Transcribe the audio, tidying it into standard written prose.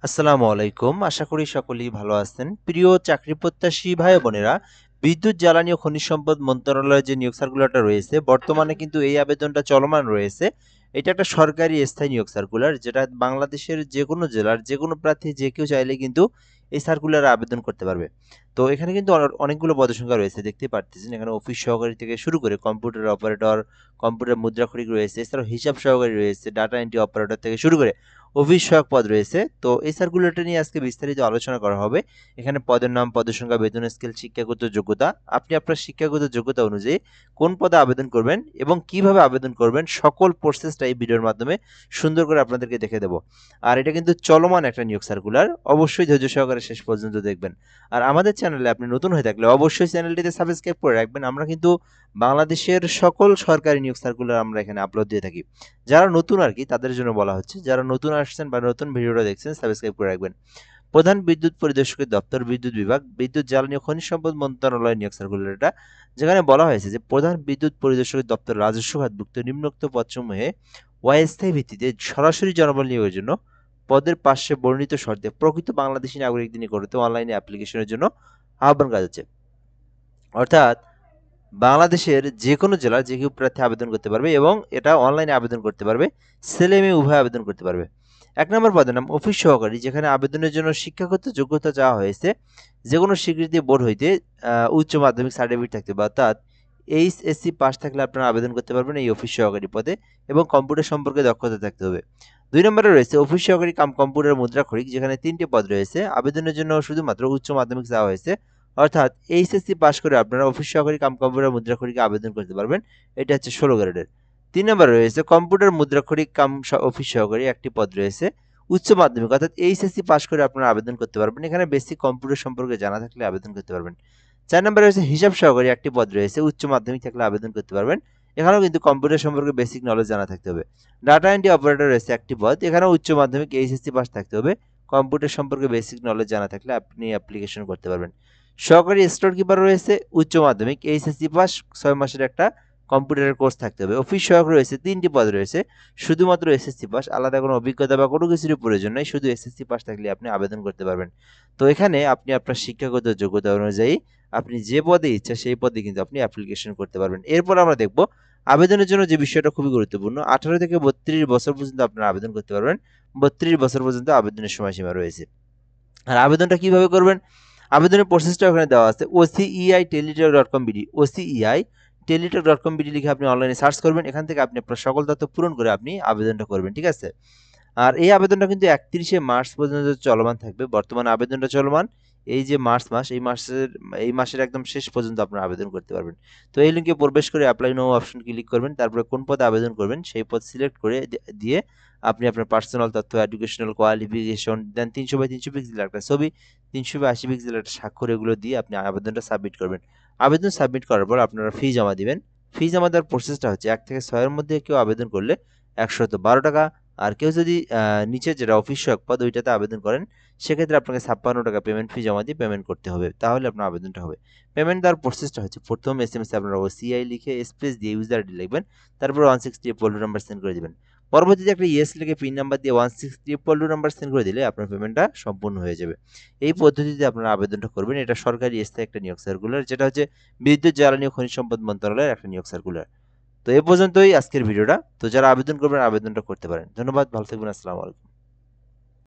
আসসালামু আলাইকুম। আশা করি সকলেই ভালো আছেন। প্রিয় চাকরি প্রত্যাশী ভাই ও বোনেরা, বিদ্যুৎ, জ্বালানি ও খনিজ সম্পদ মন্ত্রণালয়ের যে নিয়োগ সার্কুলারটা রয়েছে, বর্তমানে কিন্তু এই আবেদনটা চলমান রয়েছে। এটা একটা সরকারি স্থায়ী নিয়োগ সার্কুলার, যেটা বাংলাদেশের যেকোনো জেলার যেকোনো প্রার্থী যে কেউ চাইলে কিন্তু এই সার্কুলারে আবেদন করতে পারবে। তো এখানে কিন্তু অনেকগুলো পদসংখ্যা রয়েছে, দেখতেই পারতেছেন। এখানে অফিস সহকারী থেকে শুরু করে কম্পিউটার অপারেটর, কম্পিউটার মুদ্রাক্ষরিক রয়েছে, এছাড়াও হিসাব সহকারী রয়েছে, ডাটা এন্ট্রি অপারেটর থেকে শুরু করে অফিস সহায়ক পদ রয়েছে। তো এই সার্কুলারটা নিয়ে আজকে বিস্তারিত আলোচনা করা হবে। এখানে পদের নাম, পদের সংখ্যা, বেতন স্কেল, শিক্ষাগত যোগ্যতা, আপনি আপনার শিক্ষাগত যোগ্যতা অনুযায়ী কোন পদে আবেদন করবেন এবং কিভাবে আবেদন করবেন, সকল প্রসেসটা এই ভিডিওর মাধ্যমে সুন্দর করে আপনাদেরকে দেখে দেব। আর এটা কিন্তু চলমান একটা নিয়োগ সার্কুলার, অবশ্যই ধৈর্য সহকারে শেষ পর্যন্ত দেখবেন। আর আমাদের চ্যানেলে আপনি নতুন হয়ে থাকলে অবশ্যই চ্যানেলটিতে সাবস্ক্রাইব করে রাখবেন। আমরা কিন্তু বাংলাদেশের সকল সরকারি নিয়োগ সার্কুলার আমরা এখানে আপলোড দিয়ে থাকি। যারা নতুন আর কি তাদের জন্য বলা হচ্ছে, যারা নতুন আসছেন বা নতুন ভিডিওটা দেখছেন সাবস্ক্রাইব করে রাখবেন। প্রধান বিদ্যুৎ পরিদর্শকের দপ্তর, বিদ্যুৎ বিভাগ, বিদ্যুৎ, জ্বালানি ও খনিজ সম্পদ মন্ত্রণালয় নিয়োগ সার্কুলার এটা, যেখানে বলা হয়েছে যে প্রধান বিদ্যুৎ পরিদর্শকের দপ্তর রাজস্ব খাতভুক্ত নিম্নোক্ত পদসমূহে অস্থায়ী ভিত্তিতে সরাসরি জনবল নিয়োগের জন্য পদের পাশে বর্ণিত শর্তে প্রকৃত বাংলাদেশী নাগরিকদের নিকটতে অনলাইনে অ্যাপ্লিকেশনের জন্য আহ্বান করা যাচ্ছে। অর্থাৎ বাংলাদেশের যে কোনো জেলার যে কেউ প্রার্থী আবেদন করতে পারবে এবং এটা অনলাইনে আবেদন করতে পারবে। ছেলে মেয়ে উভয় আবেদন করতে পারবে। ১ নম্বর পদের নাম অফিস সহকারী, যেখানে আবেদনের জন্য শিক্ষাগত যোগ্যতা চাওয়া হয়েছে যেকোনো স্বীকৃতি বোর্ড হইতে উচ্চ মাধ্যমিক সার্টিফিকেট থাকতে হবে। অর্থাৎ এইচএসসি পাস থাকলে আপনারা আবেদন করতে পারবেন এই অফিস সহকারী পদে এবং কম্পিউটার সম্পর্কে দক্ষতা থাকতে হবে। ২ নম্বরে রয়েছে অফিস সহকারী কাম কম্পিউটার মুদ্রাক্ষরিক, যেখানে ৩টি পদ রয়েছে। আবেদনের জন্য শুধুমাত্র উচ্চ মাধ্যমিক চাওয়া হয়েছে। অর্থাৎ এইচএসসি পাস করে আপনারা অফিস সহকারী কাম কম্পিউটার মুদ্রাক্ষরিকে আবেদন করতে পারবেন। এটা হচ্ছে ১৬ গ্রেডের। ৩ নম্বরে রয়েছে কম্পিউটার মুদ্রাক্ষরিক কাম অফিস সহকারী, একটি পদ রয়েছে। উচ্চ মাধ্যমিক অর্থাৎ এইচএসসি পাস করে আপনারা আবেদন করতে পারবেন। এখানে বেসিক কম্পিউটার সম্পর্কে জানা থাকলে আবেদন করতে পারবেন। ৪ নম্বরে রয়েছে হিসাব সহকারী, একটি পদ রয়েছে। উচ্চ মাধ্যমিক থাকলে আবেদন করতে পারবেন। এখানেও কিন্তু কম্পিউটার সম্পর্কে বেসিক নলেজ জানা থাকতে হবে। ডাটা এন্ট্রি অপারেটর রয়েছে, একটি পদ। এখানেও উচ্চ মাধ্যমিক এইচএসসি পাস থাকতে হবে। কম্পিউটার সম্পর্কে বেসিক নলেজ জানা থাকলে আপনি অ্যাপ্লিকেশন করতে পারবেন। সহকারী স্টোর কিপার রয়েছে, উচ্চ মাধ্যমিক, এইচএসসি পাস, ৬ মাসের একটা কম্পিউটারের কোর্স থাকতে হবে। অফিস সহায়ক রয়েছে, ৩টি পদ রয়েছে। শুধুমাত্র এসএসসি পাস, আলাদা কোনো অভিজ্ঞতা বা কোনো কিছুরই প্রয়োজন নেই। শুধু এসএসসি পাস থাকলে আপনি আবেদন করতে পারবেন। তো এখানে আপনি আপনার শিক্ষাগত যোগ্যতা অনুযায়ী আপনি যে পদে ইচ্ছা সেই পদে কিন্তু আপনি অ্যাপ্লিকেশন করতে পারবেন। এরপর আমরা দেখব আবেদনের জন্য যে বিষয়টা খুবই গুরুত্বপূর্ণ। ১৮ থেকে ৩২ বছর পর্যন্ত আপনারা আবেদন করতে পারবেন। ৩২ বছর পর্যন্ত আবেদনের সময়সীমা রয়েছে। আর আবেদনটা কিভাবে করবেন? আবেদনের প্রসেসটা ওখানে দেওয়া আছে। oceiteletalk.com.bd, oceiteletalk.com.bd লিখে আপনি অনলাইনে সার্চ করবেন। এখান থেকে আপনি আপনার সকল তথ্য পূরণ করে আপনি আবেদনটা করবেন। ঠিক আছে? আর এই আবেদনটা কিন্তু ৩১শে মার্চ পর্যন্ত চলমান থাকবে। বর্তমানে আবেদনটা চলমান। এই যে মার্চ মাস, এই মাসের একদম শেষ পর্যন্ত আপনারা আবেদন করতে পারবেন। তো এই লিঙ্কে প্রবেশ করে অ্যাপ্লাই নাও অপশন ক্লিক করবেন। তারপরে কোন পদে আবেদন করবেন সেই পদ সিলেক্ট করে দিয়ে আপনি আপনার পার্সোনাল তথ্য, এডুকেশনাল কোয়ালিফিকেশন, দেন ৩০০/৩০০ পিক্সেলের একটা ছবি, ৩০০/৮০ পিক্সেলের একটা স্বাক্ষর, এগুলো দিয়ে আপনি আবেদনটা সাবমিট করবেন। আবেদন সাবমিট করার পর আপনারা ফি জমা দিবেন। ফি জমা দেওয়ার প্রসেসটা হচ্ছে ১ থেকে ৬ এর মধ্যে কেউ আবেদন করলে ১১২ টাকা। আর কেউ যদি নিচে যেটা অফিস সহায়ক পদ ওইটাতে আবেদন করেন, সেক্ষেত্রে আপনাকে ৫৬ টাকা পেমেন্ট ফি জমা দিয়ে পেমেন্ট করতে হবে। তাহলে আপনার আবেদনটা হবে। পেমেন্ট দেওয়ার প্রসেসটা হচ্ছে প্রথম এসএমএসে আপনারা ওসিআই লিখে স্পেস দিয়ে ইউজার আইডি লিখবেন। তারপর 163 নাম্বার সেন্ড করে দিবেন। পরবর্তীতে একটা ইয়েস লিখে পিন নাম্বার দিয়ে 163 নাম্বার সেন্ড করে দিলে আপনার পেমেন্টটা সম্পূর্ণ হয়ে যাবে। এই পদ্ধতিতে আপনারা আবেদনটা করবেন। এটা সরকারি স্থায়ী একটা নিয়োগ সার্কুলার, যেটা হচ্ছে বিদ্যুৎ, জ্বালানি ও খনিজ সম্পদ মন্ত্রণালয়ের একটা নিয়োগ সার্কুলার। তো এ পর্যন্তই আজকের ভিডিওটা। তো যারা আবেদন করবেন আবেদনটা করতে পারেন। ধন্যবাদ, ভালো থাকবেন, আসসালামু আলাইকুম।